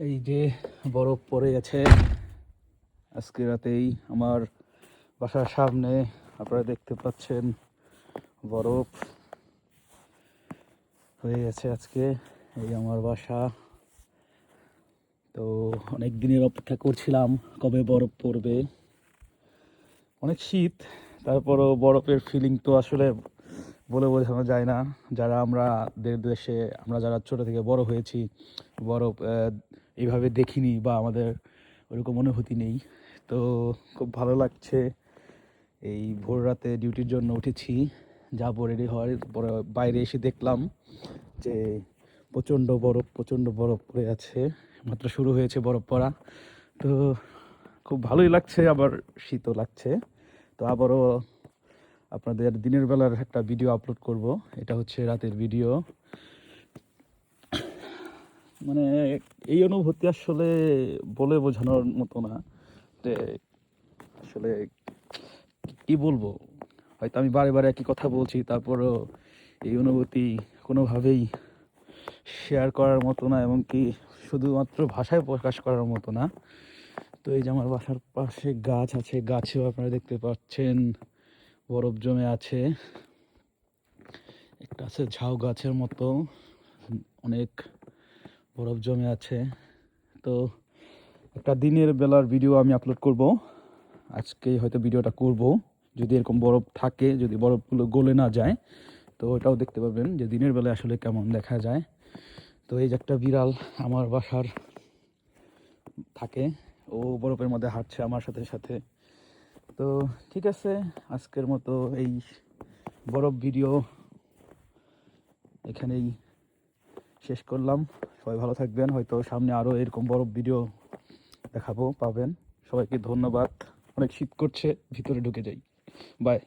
এই যে বরফ পড়ে গেছে আজকে রাতেই আমার বাসার সামনে। আপনারা দেখতে পাচ্ছেন বরফ হয়ে গেছে আজকে। এই আমার বাসা। তো অনেক দিনের অপেক্ষা করছিলাম কবে বরফ পড়বে। অনেক শীত, তারপরও বরফের ফিলিং তো আসলে বলে বোঝানো যায় না। যারা আমরা দেশে আমরা যারা ছোট থেকে বড় হয়েছি, বরফ এইভাবে দেখিনি বা আমাদের ওরকম অনুভূতি নেই। তো খুব ভালো লাগছে। এই ভোর রাতে ডিউটির জন্য উঠেছি, যাবো, রেডি হয়, বাইরে এসে দেখলাম যে প্রচণ্ড বরফ পড়ে আছে। মাত্র শুরু হয়েছে বরফ পড়া। তো খুব ভালোই লাগছে, আবার শীতও লাগছে। তো আবারও আপনাদের দিনের বেলার একটা ভিডিও আপলোড করব। এটা হচ্ছে রাতের ভিডিও। মানে এই অনুভূতি আসলে বলে বোঝানোর মতো না যে আসলে কি বলবো। হয়তো আমি বারে বারে একই কথা বলছি, তারপরেও এই অনুভূতি কোনোভাবেই শেয়ার করার মতো না, এবং কি শুধুমাত্র ভাষায় প্রকাশ করার মতো না। তো এই যে আমার বাসার পাশে গাছ আছে, গাছেও আপনারা দেখতে পাচ্ছেন বরফ জমে আছে। একটা আছে ঝাউ গাছের মতো, অনেক বরফ জমে আছে। তো একটা দিনের বেলার ভিডিও আমি আপলোড করব আজকেই, হয়তো ভিডিওটা করব। যদি এরকম বরফ থাকে, যদি বরফগুলো গলে না যায়, তো ওটাও দেখতে পাবেন যে দিনের বেলায় আসলে কেমন দেখা যায়। তো এই যে একটা বিড়াল আমার বাসার থাকে, ও বরফের মধ্যে হাঁটছে আমার সাথে সাথে। তো ঠিক আছে, আজকের মতো এই বরফ ভিডিও এখানেই শেষ করলাম। সবাই ভালো থাকবেন, হয়তো সামনে আরও এরকম বরফ ভিডিও পাবেন। সবাইকে ধন্যবাদ। অনেক শীত করছে, ভিতরে ঢুকে যাই। বাই।